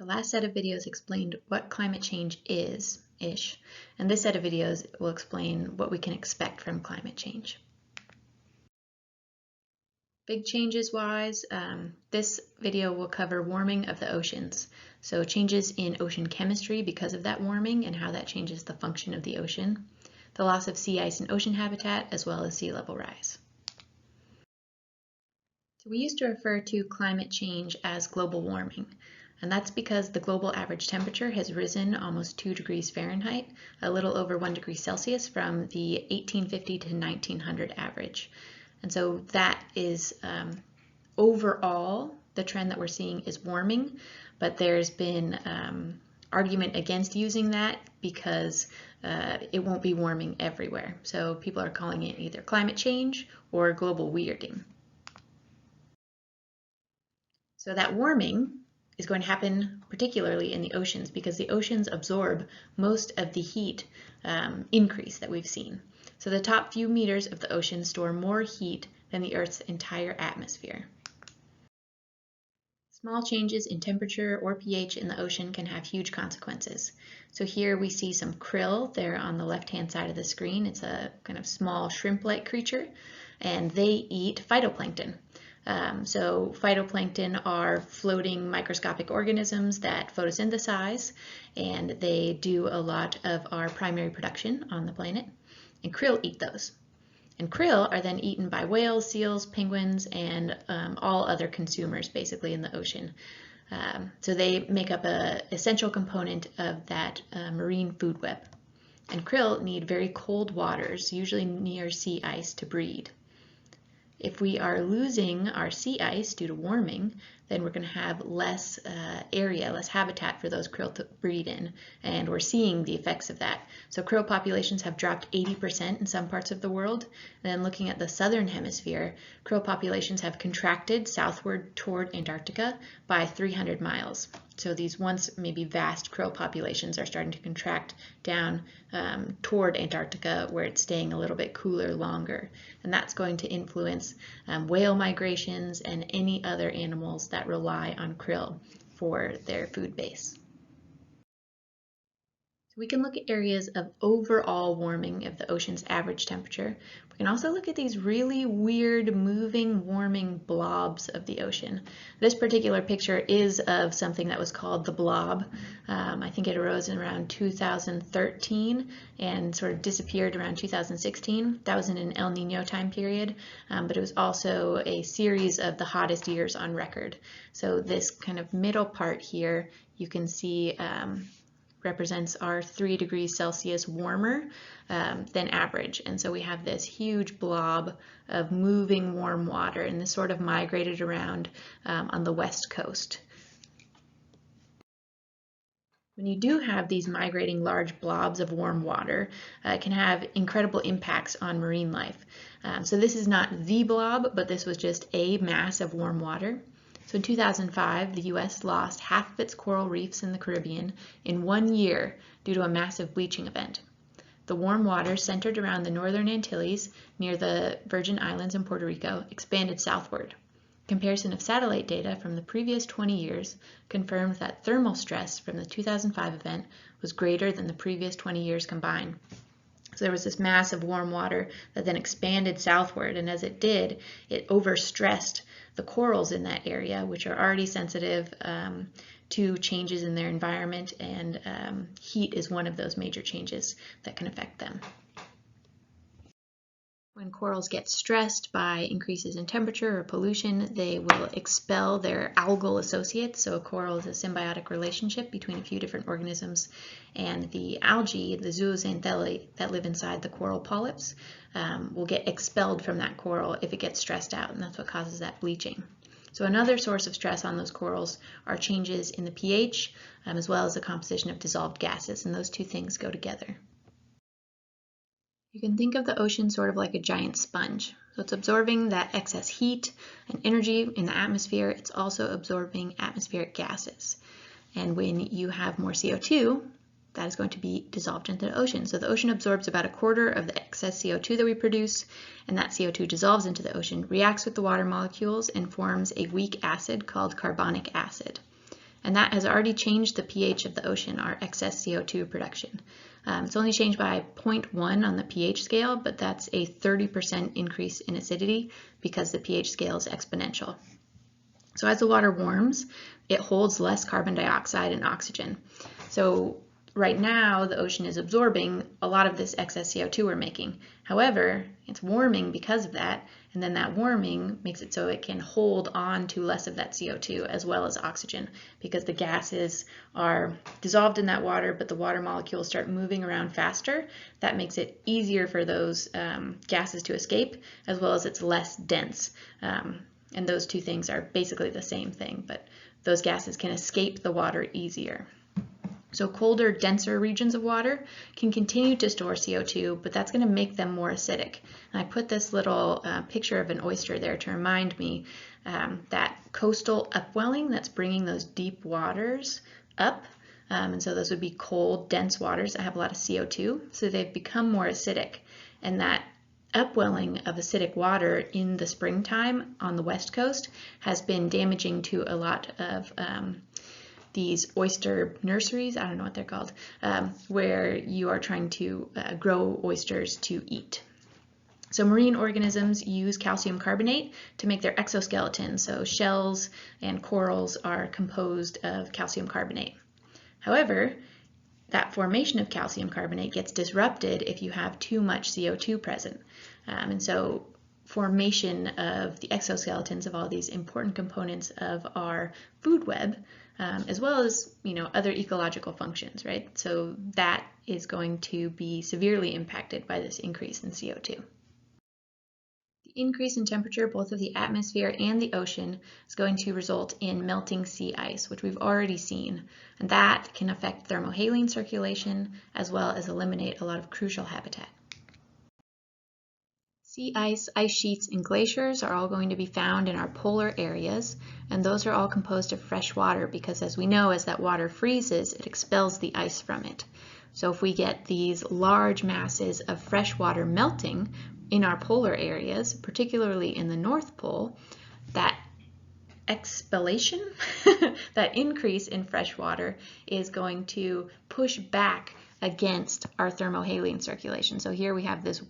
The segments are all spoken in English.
The last set of videos explained what climate change is-ish, and this set of videos will explain what we can expect from climate change. Big changes wise, this video will cover warming of the oceans. So changes in ocean chemistry because of that warming and how that changes the function of the ocean. The loss of sea ice and ocean habitat, as well as sea level rise. So we used to refer to climate change as global warming. And that's because the global average temperature has risen almost 2 degrees Fahrenheit, a little over 1 degree Celsius from the 1850 to 1900 average. And so that is overall, the trend that we're seeing is warming, but there's been argument against using that because it won't be warming everywhere. So people are calling it either climate change or global weirding. So that warming is going to happen particularly in the oceans because the oceans absorb most of the heat increase that we've seen. So the top few meters of the ocean store more heat than the Earth's entire atmosphere. Small changes in temperature or pH in the ocean can have huge consequences. So here we see some krill there on the left-hand side of the screen. It's a kind of small shrimp-like creature, and they eat phytoplankton. So phytoplankton are floating microscopic organisms that photosynthesize, and they do a lot of our primary production on the planet, and krill eat those. And krill are then eaten by whales, seals, penguins, and all other consumers basically in the ocean. So they make up an essential component of that marine food web. And krill need very cold waters, usually near sea ice, to breed. If we are losing our sea ice due to warming, then we're going to have less area, less habitat for those krill to breed in, and we're seeing the effects of that. So krill populations have dropped 80% in some parts of the world. And then looking at the southern hemisphere, krill populations have contracted southward toward Antarctica by 300 miles. So these once maybe vast krill populations are starting to contract down toward Antarctica, where it's staying a little bit cooler longer. And that's going to influence whale migrations and any other animals that rely on krill for their food base. So we can look at areas of overall warming of the ocean's average temperature. We can also look at these really weird moving, warming blobs of the ocean. This particular picture is of something that was called the Blob. I think it arose in around 2013 and sort of disappeared around 2016. That was in an El Nino time period, but it was also a series of the hottest years on record. So this kind of middle part here, you can see represents our 3 degrees Celsius warmer than average. And so we have this huge blob of moving warm water, and this sort of migrated around on the west coast. When you do have these migrating large blobs of warm water, it can have incredible impacts on marine life. So this is not the blob, but this was just a mass of warm water. So in 2005, the U.S. lost half of its coral reefs in the Caribbean in 1 year due to a massive bleaching event. The warm water centered around the northern Antilles near the Virgin Islands and Puerto Rico expanded southward. Comparison of satellite data from the previous 20 years confirmed that thermal stress from the 2005 event was greater than the previous 20 years combined. So there was this mass of warm water that then expanded southward, and as it did, it overstressed the corals in that area, which are already sensitive to changes in their environment, and heat is one of those major changes that can affect them. When corals get stressed by increases in temperature or pollution, they will expel their algal associates. So a coral is a symbiotic relationship between a few different organisms, and the algae, the zooxanthellae that live inside the coral polyps, will get expelled from that coral if it gets stressed out, and that's what causes that bleaching. So another source of stress on those corals are changes in the pH, as well as the composition of dissolved gases, and those two things go together. You can think of the ocean sort of like a giant sponge. So it's absorbing that excess heat and energy in the atmosphere. It's also absorbing atmospheric gases. And when you have more CO2, that is going to be dissolved into the ocean. So the ocean absorbs about 1/4 of the excess CO2 that we produce, and that CO2 dissolves into the ocean, reacts with the water molecules, and forms a weak acid called carbonic acid. And that has already changed the pH of the ocean, our excess CO2 production. It's only changed by 0.1 on the pH scale, but that's a 30% increase in acidity because the pH scale is exponential. So as the water warms, it holds less carbon dioxide and oxygen. So right now, the ocean is absorbing a lot of this excess CO2 we're making. However, it's warming because of that, and then that warming makes it so it can hold on to less of that CO2 as well as oxygen, because the gases are dissolved in that water, but the water molecules start moving around faster. That makes it easier for those gases to escape, as well as it's less dense. And those two things are basically the same thing, but those gases can escape the water easier. So colder, denser regions of water can continue to store CO2, but that's going to make them more acidic. And I put this little picture of an oyster there to remind me that coastal upwelling that's bringing those deep waters up. And so those would be cold, dense waters that have a lot of CO2. So they've become more acidic. And that upwelling of acidic water in the springtime on the west coast has been damaging to a lot of these oyster nurseries, I don't know what they're called, where you are trying to grow oysters to eat. So marine organisms use calcium carbonate to make their exoskeleton. So shells and corals are composed of calcium carbonate. However, that formation of calcium carbonate gets disrupted if you have too much CO2 present. And so formation of the exoskeletons of all these important components of our food web, as well as other ecological functions, right? So that is going to be severely impacted by this increase in CO2. The increase in temperature, both of the atmosphere and the ocean, is going to result in melting sea ice, which we've already seen, and that can affect thermohaline circulation as well as eliminate a lot of crucial habitat. Sea ice, ice sheets, and glaciers are all going to be found in our polar areas, and those are all composed of fresh water because, as we know, as that water freezes, it expels the ice from it. So if we get these large masses of fresh water melting in our polar areas, particularly in the North Pole, that expellation, that increase in fresh water is going to push back against our thermohaline circulation. So here we have this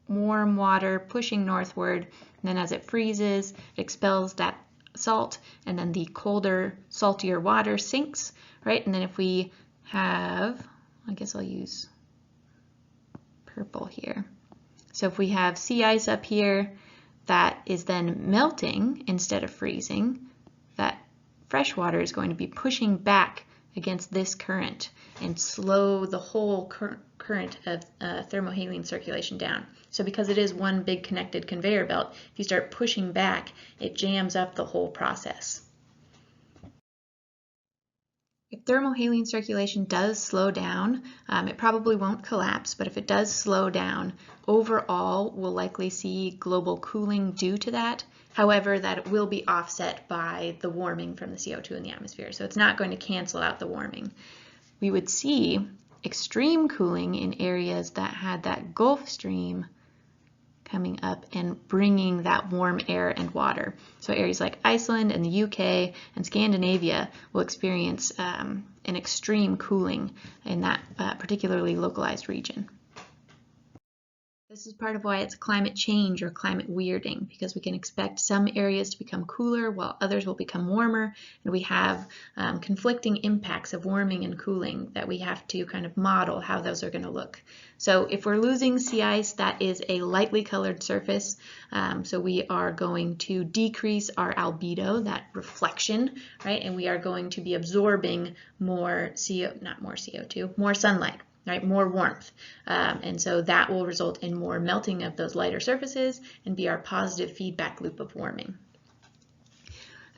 warm water pushing northward, and then as it freezes, it expels that salt, and then the colder, saltier water sinks, right? And then if we have, I guess I'll use purple here. So if we have sea ice up here that is then melting instead of freezing, that fresh water is going to be pushing back against this current and slow the whole current of thermohaline circulation down. So because it is one big connected conveyor belt, if you start pushing back, it jams up the whole process. If thermohaline circulation does slow down, it probably won't collapse, but if it does slow down, overall we'll likely see global cooling due to that. However, that will be offset by the warming from the CO2 in the atmosphere, so it's not going to cancel out the warming. We would see extreme cooling in areas that had that Gulf Stream coming up and bringing that warm air and water. So areas like Iceland and the UK and Scandinavia will experience an extreme cooling in that particularly localized region. This is part of why it's climate change or climate weirding, because we can expect some areas to become cooler while others will become warmer, and we have conflicting impacts of warming and cooling that we have to kind of model how those are going to look. So if we're losing sea ice, that is a lightly colored surface, so we are going to decrease our albedo, that reflection, right? And we are going to be absorbing more more sunlight. Right, more warmth, and so that will result in more melting of those lighter surfaces and be our positive feedback loop of warming.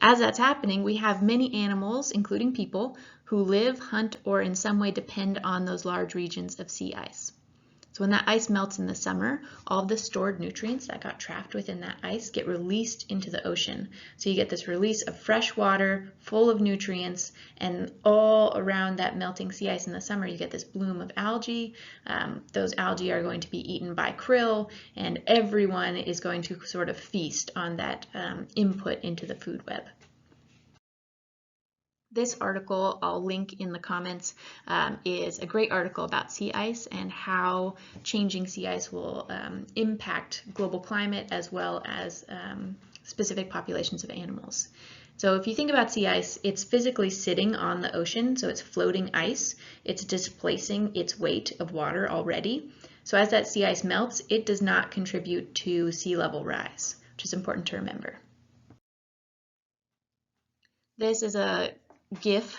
As that's happening, we have many animals, including people, who live, hunt, or in some way depend on those large regions of sea ice. So when that ice melts in the summer, all of the stored nutrients that got trapped within that ice get released into the ocean. So you get this release of fresh water full of nutrients, and all around that melting sea ice in the summer, you get this bloom of algae. Those algae are going to be eaten by krill, and everyone is going to sort of feast on that input into the food web. This article, I'll link in the comments, is a great article about sea ice and how changing sea ice will impact global climate as well as specific populations of animals. So if you think about sea ice, it's physically sitting on the ocean, so it's floating ice. It's displacing its weight of water already. So as that sea ice melts, it does not contribute to sea level rise, which is important to remember. This is a GIF,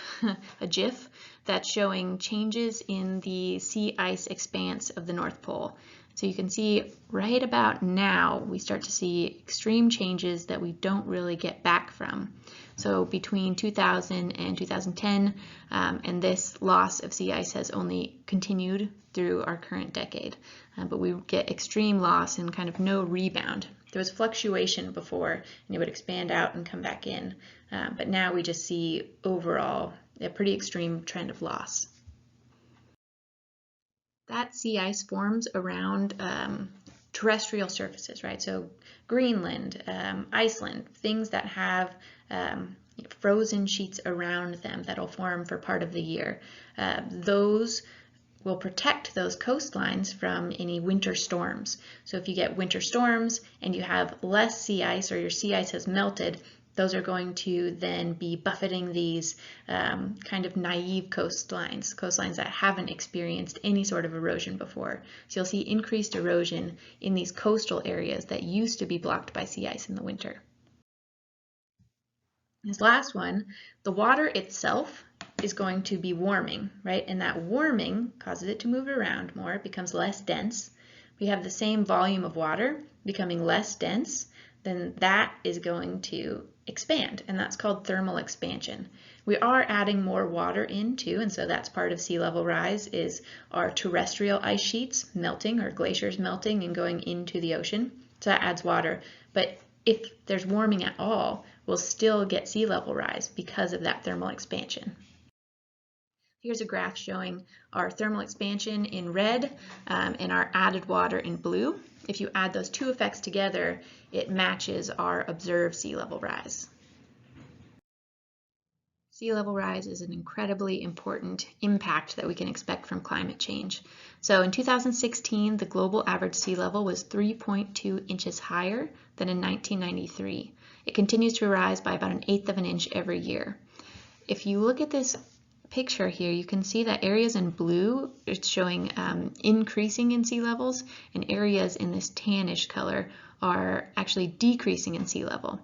a GIF that's showing changes in the sea ice expanse of the North Pole. So you can see right about now we start to see extreme changes that we don't really get back from. So between 2000 and 2010, and this loss of sea ice has only continued through our current decade. But we get extreme loss and kind of no rebound. There was fluctuation before, and it would expand out and come back in. But now we just see overall a pretty extreme trend of loss. That sea ice forms around terrestrial surfaces, right? So Greenland, Iceland, things that have frozen sheets around them that'll form for part of the year. Those will protect those coastlines from any winter storms. So if you get winter storms and you have less sea ice or your sea ice has melted, those are going to then be buffeting these kind of naive coastlines that haven't experienced any sort of erosion before. So you'll see increased erosion in these coastal areas that used to be blocked by sea ice in the winter. This last one, the water itself is going to be warming, right? And that warming causes it to move around more, it becomes less dense. We have the same volume of water becoming less dense, then that is going to expand, and that's called thermal expansion. We are adding more water in too, and so that's part of sea level rise is our terrestrial ice sheets melting or glaciers melting and going into the ocean. So that adds water, but if there's warming at all, we'll still get sea level rise because of that thermal expansion. Here's a graph showing our thermal expansion in red and our added water in blue. If you add those two effects together, it matches our observed sea level rise. Sea level rise is an incredibly important impact that we can expect from climate change. So in 2016, the global average sea level was 3.2 inches higher than in 1993. It continues to rise by about 1/8 of an inch every year. If you look at this picture here, you can see that areas in blue, it's showing increasing in sea levels, and areas in this tannish color are actually decreasing in sea level.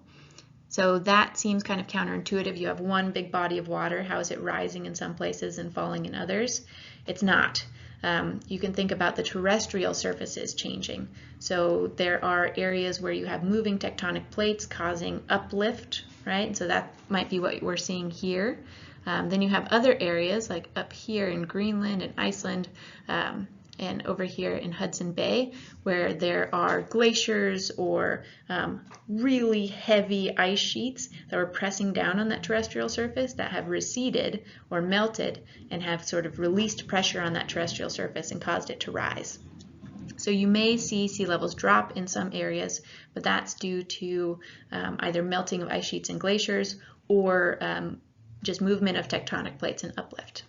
So that seems kind of counterintuitive. You have one big body of water. How is it rising in some places and falling in others? It's not. You can think about the terrestrial surfaces changing. So there are areas where you have moving tectonic plates causing uplift, right? So that might be what we're seeing here. Then you have other areas like up here in Greenland and Iceland and over here in Hudson Bay where there are glaciers or really heavy ice sheets that are pressing down on that terrestrial surface that have receded or melted and have sort of released pressure on that terrestrial surface and caused it to rise. So you may see sea levels drop in some areas, but that's due to either melting of ice sheets and glaciers or just movement of tectonic plates and uplift.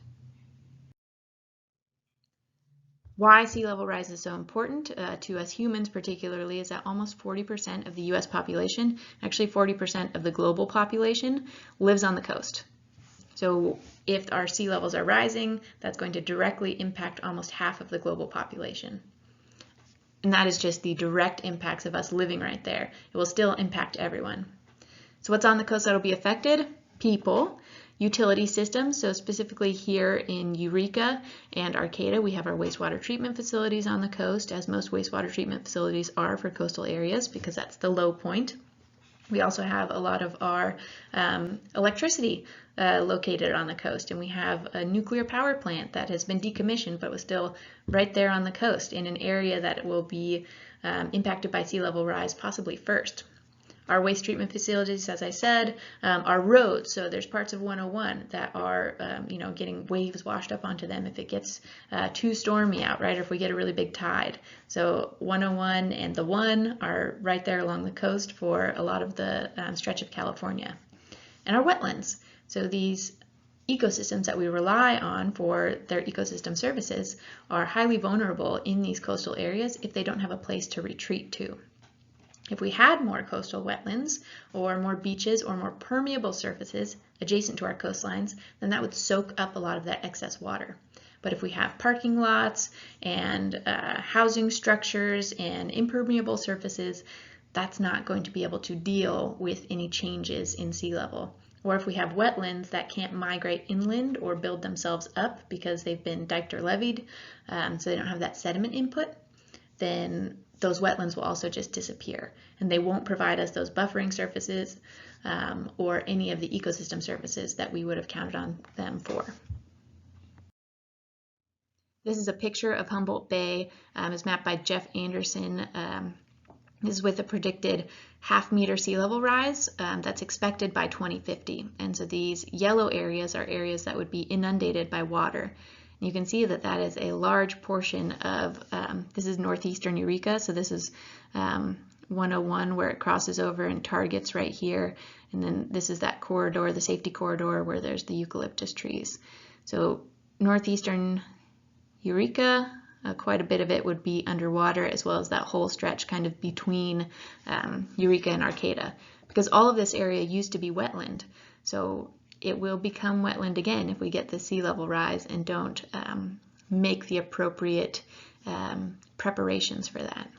Why sea level rise is so important to us humans particularly is that almost 40% of the US population, actually 40% of the global population, lives on the coast. So if our sea levels are rising, that's going to directly impact almost half of the global population. And that is just the direct impacts of us living right there. It will still impact everyone. So what's on the coast that will be affected? People. Utility systems, so specifically here in Eureka and Arcata, we have our wastewater treatment facilities on the coast, as most wastewater treatment facilities are for coastal areas because that's the low point. We also have a lot of our electricity located on the coast, and we have a nuclear power plant that has been decommissioned but was still right there on the coast in an area that will be impacted by sea level rise possibly first. Our waste treatment facilities, as I said, are roads. So there's parts of 101 that are, getting waves washed up onto them if it gets too stormy out, right? Or if we get a really big tide. So 101 and the 1 are right there along the coast for a lot of the stretch of California. And our wetlands. So these ecosystems that we rely on for their ecosystem services are highly vulnerable in these coastal areas if they don't have a place to retreat to. If we had more coastal wetlands or more beaches or more permeable surfaces adjacent to our coastlines, then that would soak up a lot of that excess water. But if we have parking lots and housing structures and impermeable surfaces, that's not going to be able to deal with any changes in sea level. Or if we have wetlands that can't migrate inland or build themselves up because they've been diked or leveed, so they don't have that sediment input, then those wetlands will also just disappear, and they won't provide us those buffering surfaces or any of the ecosystem services that we would have counted on them for. This is a picture of Humboldt Bay. It's mapped by Jeff Anderson. This is with a predicted half-meter sea level rise that's expected by 2050. And so these yellow areas are areas that would be inundated by water. You can see that that is a large portion of, this is northeastern Eureka, so this is 101 where it crosses over and targets right here, and then this is that corridor, the safety corridor, where there's the eucalyptus trees. So northeastern Eureka, quite a bit of it would be underwater, as well as that whole stretch kind of between Eureka and Arcata, because all of this area used to be wetland. So it will become wetland again if we get the sea level rise and don't make the appropriate preparations for that.